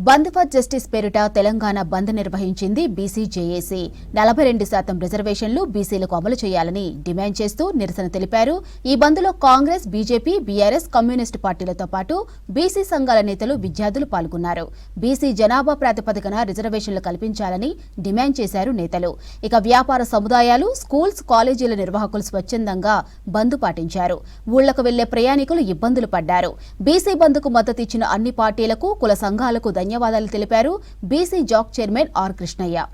Bandh for justice పేరిట తెలంగాణ బంద్ నిర్వహించింది BC JAC. 42% రిజర్వేషన్లు బీసీలకు అమలు చేయాలని డిమాండ్ చేస్తూ నిరసన తెలిపారు. ఈ బంద్లో కాంగ్రెస్, బీజేపీ, బీఆర్ఎస్, కమ్యూనిస్టు పార్టీలతో పాటు బీసీ సంఘాల నేతలు, విద్యార్థులు పాల్గొన్నారు. బీసీ జనాభా ప్రాతిపదికన రిజర్వేషన్లు కల్పించాలని డిమాండ్ చేశారు నేతలు. ఇక వ్యాపార సముదాయాలు, స్కూల్స్, కాలేజీల నిర్వాహకులు స్వచ్ఛందంగా బంద్ పాటించారు. ఊళ్లకు వెళ్లే ప్రయాణికులు ఇబ్బందులు పడ్డారు. బీసీ బంద్కు మద్దతిచ్చిన అన్ని పార్టీలకు, కుల సంఘాలకు ధన్యవాదాలు తెలిపారు BC JAC chairman R Krishnaiah.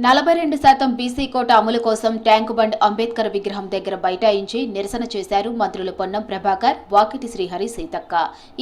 42% BC quota అమలు కోసం ట్యాంకు బండ్ అంబేద్కర్ విగ్రహం దగ్గర బైఠాయించి నిరసన చేశారు మంత్రులు పొన్నం ప్రభాకర్, వాకిటి శ్రీహరి, సీతక్క.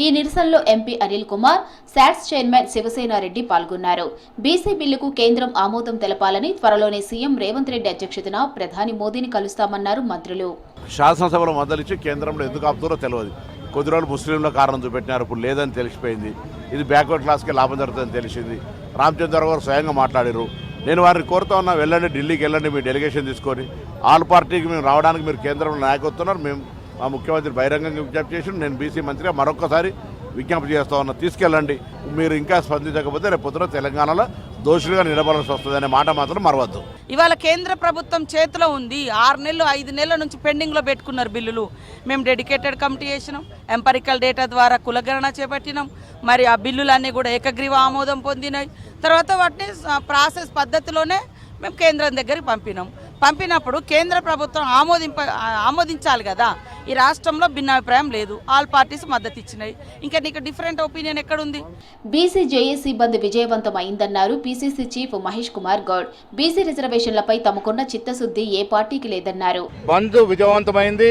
ఈ నిరసనలో MP Anil Kumar, SATS chairman Sivasena Reddy పాల్గొన్నారు. బీసీ బిల్లుకు కేంద్రం ఆమోదం తెలపాలని, త్వరలోనే సీఎం రేవంత్ రెడ్డి అధ్యక్షతన ప్రధాని మోదీని కలుస్తామన్నారు మంత్రులు. శాసనసభలో మద్దతిచ్చి కేంద్రంలో ఎందుకు ఆపుతారో తెలియదు. కొద్ది రోజులు ముస్లింల కారణం చూపెట్టినారు, ఇప్పుడు లేదని తెలిసిపోయింది. ఇది బ్యాక్వర్డ్ క్లాస్కి లాభం జరుగుతుందని తెలిసింది. రామచంద్ర గారు స్వయంగా మాట్లాడారు. నేను వారిని కోరుతా ఉన్నా, వెళ్ళండి, ఢిల్లీకి వెళ్ళండి, మీ డెలిగేషన్ తీసుకొని ఆల్ పార్టీకి మేము రావడానికి మీరు కేంద్రంలో నాయకత్తున్నారు. మేము మా ముఖ్యమంత్రి బహిరంగంగా విజ్ఞప్తి చేసి, నేను బీసీ మంత్రిగా మరొకసారి విజ్ఞప్తి చేస్తా ఉన్నా, తీసుకెళ్ళండి. మీరు ఇంకా స్పందించకపోతే రేపు పొద్దున తెలంగాణలో దోషులుగా నిలబడాల్సి వస్తుంది అనే మాట మాత్రం మరవద్దు. ఇవాళ కేంద్ర ప్రభుత్వం చేతిలో ఉంది. 6 నెలలు 5 నెలల నుంచి పెండింగ్లో పెట్టుకున్నారు బిల్లులు. మేము డెడికేటెడ్ కమిటీ చేసినాం, ఎంపరికల్ డేటా ద్వారా కులగణన చేపట్టినాం. మరి ఆ బిల్లులన్నీ కూడా ఏకగ్రీవ ఆమోదం పొందినాయి. తర్వాత వాటిని ప్రాసెస్ పద్ధతిలోనే మేము కేంద్రం దగ్గరికి పంపినప్పుడు కేంద్ర ప్రభుత్వం ఆమోదించాలి కదా. ఈ రాష్ట్రంలో భిన్నాభిప్రాయం లేదు, ఆల్ పార్టీస్ మద్దతు ఇచ్చినాయి. ఇంకా నీకు డిఫరెంట్ ఒపీనియన్ ఎక్కడుంది? బీసీ జేఏసీ బంద్ విజయవంతం అయిందన్నారు PCC chief Mahesh Kumar Goud. BC రిజర్వేషన్లపై తమకున్న చిత్తశుద్ధి ఏ పార్టీకి లేదన్నారు. బంద్ విజయవంతమైంది.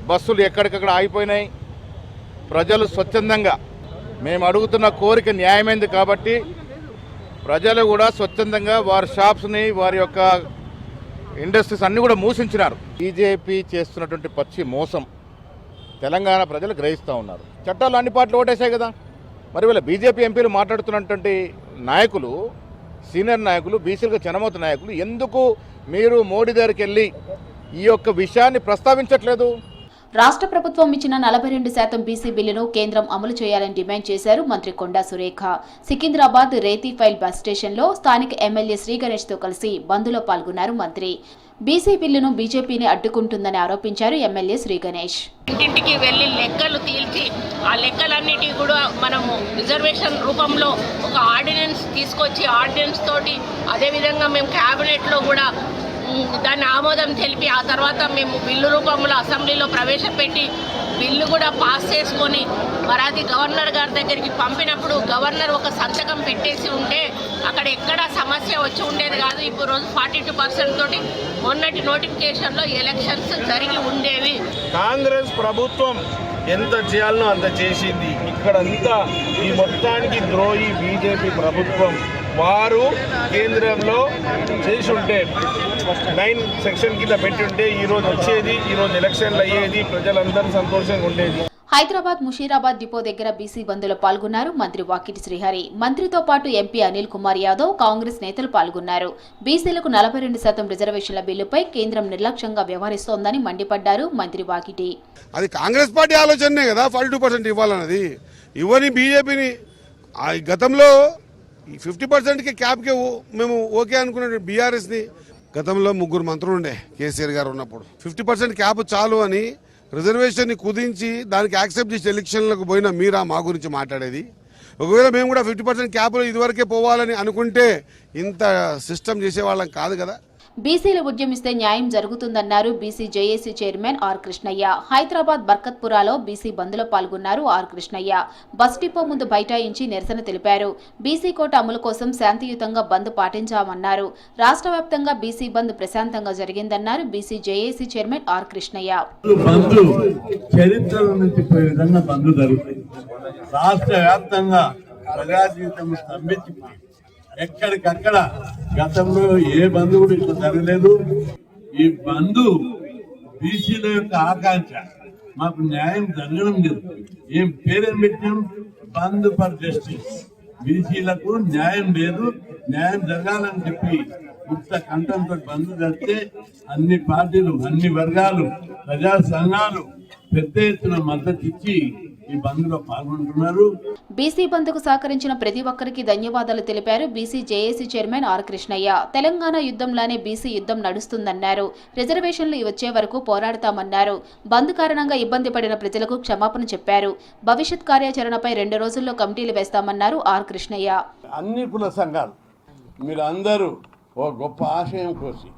బస్సులు ఎక్కడికక్కడ ఆగిపోయినాయి. ప్రజలు స్వచ్ఛందంగా, మేము అడుగుతున్న కోరిక న్యాయమైంది కాబట్టి ప్రజలు కూడా స్వచ్ఛందంగా వారి షాప్స్ని, వారి యొక్క ఇండస్ట్రీస్ అన్నీ కూడా మూసించినారు. బీజేపీ చేస్తున్నటువంటి పచ్చి మోసం తెలంగాణ ప్రజలు గ్రహిస్తూ ఉన్నారు. చట్టాలు అన్ని పార్టీలు ఓటేసాయి కదా. మరి వీళ్ళ బీజేపీ ఎంపీలు మాట్లాడుతున్నటువంటి నాయకులు, సీనియర్ నాయకులు, బీసీలుగా జనమత నాయకులు ఎందుకు మీరు మోడీ దగ్గరికి వెళ్ళి ఈ యొక్క విషయాన్ని ప్రస్తావించట్లేదు? రాష్ట్ర ప్రభుత్వం ఇచ్చిన 42% బీసీ బిల్లును కేంద్రం అమలు చేయాలని డిమాండ్ చేశారు మంత్రి కొండా సురేఖ. సికింద్రాబాద్ రేతిఫైల్ బస్ స్టేషన్లో స్థానిక ఎమ్మెల్యే శ్రీ గణేష్ తో కలిసి బంద్లో పాల్గొన్నారు మంత్రి. బీసీ బిల్లును బీజేపీని అడ్డుకుంటుందని ఆరోపించారు ఎమ్మెల్యే శ్రీ గణేష్. ఇంటింటికి వెళ్లి లెక్కలు తీల్చి ఆ లెక్కలన్నిటి కూడా మనము రిజర్వేషన్ రూపంలో ఒక ఆర్డినెన్స్ తీసుకొచ్చి, ఆర్డినెన్స్ తోటి అదేవిధంగా మేము క్యాబినెట్లో కూడా దాన్ని ఆమోదం తెలిపి ఆ తర్వాత మేము బిల్లు రూపంలో అసెంబ్లీలో ప్రవేశపెట్టి బిల్లు కూడా పాస్ చేసుకొని మరి అది గవర్నర్ గారి దగ్గరికి పంపినప్పుడు గవర్నర్ ఒక సంతకం పెట్టేసి ఉంటే అక్కడ ఎక్కడా సమస్య వచ్చి ఉండేది కాదు. ఇప్పుడు రోజు 42% తోటి మొన్నటి నోటిఫికేషన్లో ఎలక్షన్స్ జరిగి ఉండేవి. కాంగ్రెస్ ప్రభుత్వం ఎంత చేయాలనో అంత చేసింది. ఇక్కడంతా ఈ మొత్తానికి ద్రోహి బీజేపీ ప్రభుత్వం. వారు కేంద్రంలో చేసి ఉంటే 9 సెక్షన్ కింద పెట్టి ఉంటే ఈరోజు వచ్చేది, ఈరోజు ఎలక్షన్లు అయ్యేది, ప్రజలందరూ సంతోషంగా ఉండేది. హైదరాబాద్ ముషీరాబాద్ డిపో దగ్గర బీసీ బంద్లో పాల్గొన్నారు మంత్రి వాకిటి శ్రీహరి. మంత్రితో పాటు ఎంపీ అనిల్ కుమార్ యాదవ్, కాంగ్రెస్ నేతలు పాల్గొన్నారు. బీసీలకు 42% రిజర్వేషన్ల బిల్లుపై కేంద్రం నిర్లక్ష్యంగా వ్యవహరిస్తోందని మండిపడ్డారు మంత్రి వాకిటి. అది కాంగ్రెస్ పార్టీ ఆలోచనే కదా 42% ఇవ్వాలన్నది. ఇవ్వని బీజేపీని గతంలో 50%కి క్యాప్కే మేము ఓకే అనుకున్న బీఆర్ఎస్ని గతంలో 3 మంత్రులు ఉండే కేసీఆర్ గారు ఉన్నప్పుడు 50% క్యాప్ చాలు అని రిజర్వేషన్ని కుదించి దానికి యాక్సెప్ట్ చేసి ఎలక్షన్లకు పోయినా మీరా మా గురించి మాట్లాడేది? ఒకవేళ మేము కూడా 50% క్యాప్లో ఇదివరకే పోవాలని అనుకుంటే ఇంత సిస్టమ్ చేసేవాళ్ళం కాదు కదా. బీసీలు ఉద్యమిస్తే న్యాయం జరుగుతుందన్నారు BC JAC chairman R Krishnaiah. Hyderabad బర్కత్పురాలో బీసీ బంద్లో పాల్గొన్నారు ఆర్ కృష్ణయ్య. బస్ డిపో ముందు బైఠాయించి నిరసన తెలిపారు. బీసీ కోట అమలు కోసం శాంతియుతంగా బంద్ పాటించామన్నారు. రాష్ట్ర వ్యాప్తంగా బీసీ బంద్ ప్రశాంతంగా జరిగిందన్నారు BC JAC chairman R Krishnaiah. ఎక్కడికక్కడ గతంలో ఏ బంధు కూడా ఇట్లా జరగలేదు. ఈ బంధు బీసీల యొక్క ఆకాంక్ష, మాకు న్యాయం జరగడం లేదు. ఏం పేరేం పెట్టాం? బంద్ ఫర్ జస్టిస్. బీసీలకు న్యాయం లేదు, న్యాయం జరగాలని చెప్పి ముక్త కంఠంతో బంద్ జరిగితే అన్ని పార్టీలు, అన్ని వర్గాలు, ప్రజా సంఘాలు పెద్ద ఎత్తున మద్దతు ఇచ్చి ఈ బంద్లో పాల్గొంటున్నారు. బీసీ బంద్కు సహకరించిన ప్రతి ఒక్కరికి ధన్యవాదాలు తెలిపారు BC JAC chairman R Krishnaiah. Telangana యుద్ధంలానే బీసీ యుద్ధం నడుస్తుందన్నారు. రిజర్వేషన్లు వచ్చే వరకు పోరాడతామన్నారు. బంద్ కారణంగా ఇబ్బంది పడిన ప్రజలకు క్షమాపణ చెప్పారు. భవిష్యత్ కార్యాచరణపై 2 రోజుల్లో కమిటీలు వేస్తామన్నారు ఆర్ కృష్ణయ్య. అన్ని కుల సంఘాలు మీరందరూ ఓ గొప్ప ఆశయం కోసి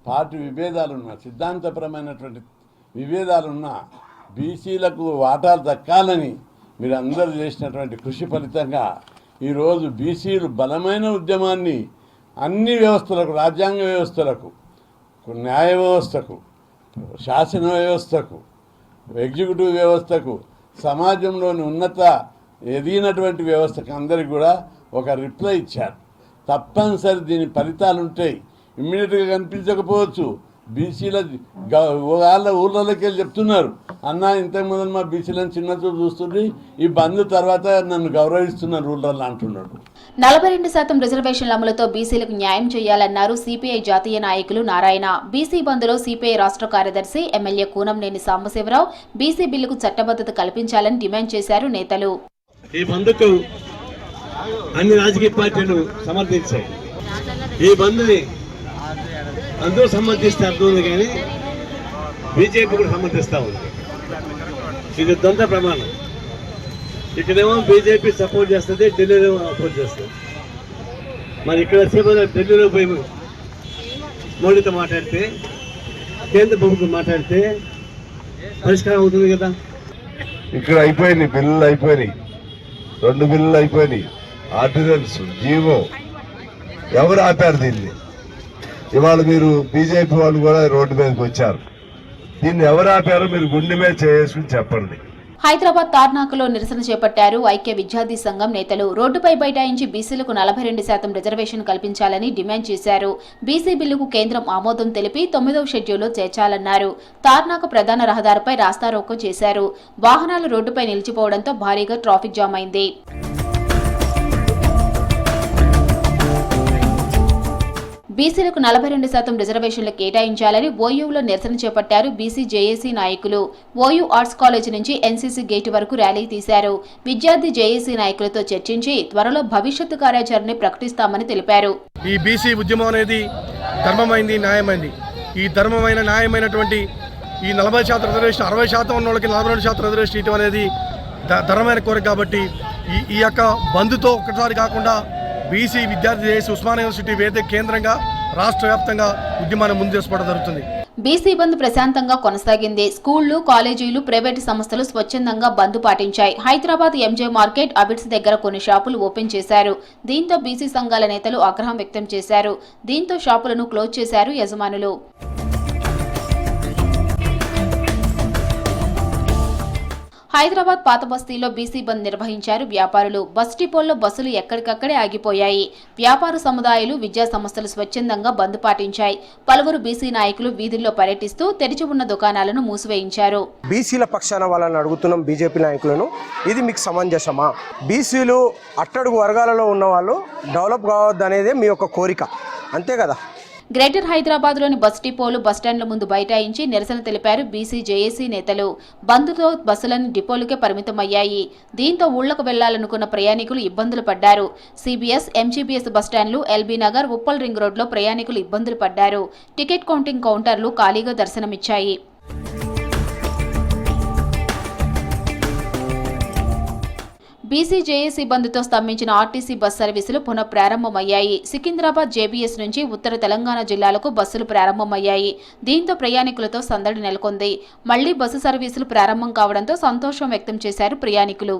పార్టీ విభేదాలున్నా సిద్ధాంతపరమైనటువంటి విభేదాలున్నా బీసీలకు వాటాలు దక్కాలని మీరు అందరూ చేసినటువంటి కృషి ఫలితంగా ఈరోజు బీసీలు బలమైన ఉద్యమాన్ని అన్ని వ్యవస్థలకు, రాజ్యాంగ వ్యవస్థలకు, న్యాయ వ్యవస్థకు, శాసన వ్యవస్థకు, ఎగ్జిక్యూటివ్ వ్యవస్థకు, సమాజంలోని ఉన్నత ఎదిగినటువంటి వ్యవస్థకు అందరికి కూడా ఒక రిప్లై ఇచ్చారు. తప్పనిసరి దీని ఫలితాలు ఉంటాయి. ఇమ్మీడియట్గా కనిపించకపోవచ్చు. బీసీల వాళ్ళ ఊళ్ళలోకి వెళ్ళి చెప్తున్నారు, అన్న ఇంతకు ముందు మా బీసీలను చిన్న చూపు చూస్తుంటే ఈ బంద్ తర్వాత నన్ను గౌరవిస్తున్నారు ఊళ్ళల్లో అంటున్నాడు. 42% రిజర్వేషన్ల అమలుతో బీసీలకు న్యాయం చేయాలన్నారు సిపిఐ జాతీయ నాయకులు నారాయణ. బీసీ బంద్లో సిపిఐ రాష్ట్ర కార్యదర్శి ఎమ్మెల్యే కూనంనేని సాంబశివరావు బీసీ బిల్లుకు చట్టబద్ధత కల్పించాలని డిమాండ్ చేశారు నేతలు. ఈ బంద్కు అన్ని రాజకీయ పార్టీలు సమర్థించాయి. ఈ బంద్ని అందరూ సమర్థిస్తే అర్థం ఉంది, కానీ బీజేపీ కూడా సమర్థిస్తూ ఉంది. ఇది ద్వంద్వ ప్రమాణం. ఇక్కడేమో బీజేపీ సపోర్ట్ చేస్తుంది, ఢిల్లీలో అపోజ్ చేస్తుంది. మరి ఇక్కడ ఢిల్లీలో పోయి మోడీతో మాట్లాడితే, కేంద్ర ప్రభుత్వం మాట్లాడితే పరిష్కారం అవుతుంది కదా. ఇక్కడ అయిపోయినాయి, బిల్లులు అయిపోయినాయి, 2 బిల్లులు అయిపోయినాయి, ఆర్డినెన్స్, జీవో. ఎవరు ఆపారు దీన్ని? ఇవాళ మీరు బీజేపీ వాళ్ళు కూడా రోడ్డు మీదకి వచ్చారు. దీన్ని ఎవరు ఆపారో మీరు గుండె మీద చేసుకుని చెప్పండి. హైదరాబాద్ తార్నాకలో నిరసన చేపట్టారు ఐక్య విద్యార్థి సంఘం నేతలు. రోడ్డుపై బైఠాయించి బీసీలకు 42% రిజర్వేషన్ కల్పించాలని డిమాండ్ చేశారు. బీసీ బిల్లుకు కేంద్రం ఆమోదం తెలిపి 9వ షెడ్యూల్లో చేర్చాలన్నారు. తార్నాక ప్రధాన రహదారిపై రాస్తారోకో చేశారు. వాహనాలు రోడ్డుపై నిలిచిపోవడంతో భారీగా ట్రాఫిక్ జామ్ అయింది. బీసీలకు 42% రిజర్వేషన్లు కేటాయించాలని ఓయూలో నిరసన చేపట్టారు బీసీ జేఏసీ నాయకులు. ఓయూ ఆర్ట్స్ కాలేజీ నుంచి ఎన్సీసీ గేటు వరకు ర్యాలీ తీశారు. విద్యార్థి జేఏసీ నాయకులతో చర్చించి త్వరలో భవిష్యత్తు కార్యాచరణని ప్రకటిస్తామని తెలిపారు. ఈ బీసీ ఉద్యమం అనేది ధర్మమైంది, న్యాయమైంది. ఈ ధర్మమైన న్యాయమైనటువంటి ఈ 40% రిజర్వేషన్, 60% ఉన్న వాళ్ళకి 42% రిజర్వేషన్ ఇవ్వడం అనేది ధర్మమైన కోరిక. కాబట్టి ఈ యొక్క బంద్తో ఒక్కసారి కాకుండా బీసీ విద్యార్థి జేఏసీ ఉస్మానియా యూనివర్సిటీ వేదిక కేంద్రంగా రాష్ట్ర వ్యాప్తంగా ఉద్యమాన్ని ముందు చేసుకోవడం జరుగుతుంది. బీసీ బంద్ ప్రశాంతంగా కొనసాగింది. స్కూళ్లు, కాలేజీలు, ప్రైవేటు సంస్థలు స్వచ్ఛందంగా బంద్ పాటించాయి. హైదరాబాద్ ఎంజే మార్కెట్, అబిడ్స్ దగ్గర కొన్ని షాపులు ఓపెన్ చేశారు. దీంతో బీసీ సంఘాల నేతలు ఆగ్రహం వ్యక్తం చేశారు. దీంతో షాపులను క్లోజ్ చేశారు యజమానులు. హైదరాబాద్ పాత బస్తీలో బీసీ బంద్ నిర్వహించారు వ్యాపారులు. బస్ డిపోల్లో బస్సులు ఎక్కడికక్కడే ఆగిపోయాయి. వ్యాపార సముదాయాలు, విద్యా సంస్థలు స్వచ్ఛందంగా బంద్ పాటించాయి. పలువురు బీసీ నాయకులు వీధుల్లో పర్యటిస్తూ తెరిచి ఉన్న దుకాణాలను మూసివేయించారు. బీసీల పక్షాన వాళ్ళని అడుగుతున్నాం, బీజేపీ నాయకులను, ఇది మీకు సమంజసమా? బీసీలు అట్టడుగు వర్గాలలో ఉన్న వాళ్ళు డెవలప్ కావద్దనేదే మీ యొక్క కోరిక, అంతే కదా? గ్రేటర్ హైదరాబాద్లోని బస్ డిపోలు, బస్టాండ్ల ముందు బైఠాయించి నిరసన తెలిపారు బీసీ జేఏసీ నేతలు. బంద్తో బస్సులన్నీ డిపోలకే పరిమితమయ్యాయి. దీంతో ఊళ్లకు వెళ్లాలనుకున్న ప్రయాణికులు ఇబ్బందులు పడ్డారు. సిబిఎస్, ఎంజీబీఎస్ బస్టాండ్లు, ఎల్బీ నగర్, ఉప్పల్ రింగ్ రోడ్లో ప్రయాణికులు ఇబ్బందులు పడ్డారు. టికెట్ కౌంటింగ్ కౌంటర్లు ఖాళీగా దర్శనమిచ్చాయి. బీసీ జేఏసీ బంద్తో స్తంభించిన ఆర్టీసీ బస్ సర్వీసులు పునఃప్రారంభమయ్యాయి. సికింద్రాబాద్ జేబీఎస్ నుంచి ఉత్తర తెలంగాణ జిల్లాలకు బస్సులు ప్రారంభమయ్యాయి. దీంతో ప్రయాణికులతో సందడి నెలకొంది. మళ్లీ బస్సు సర్వీసులు ప్రారంభం కావడంతో సంతోషం వ్యక్తం చేశారు ప్రయాణికులు.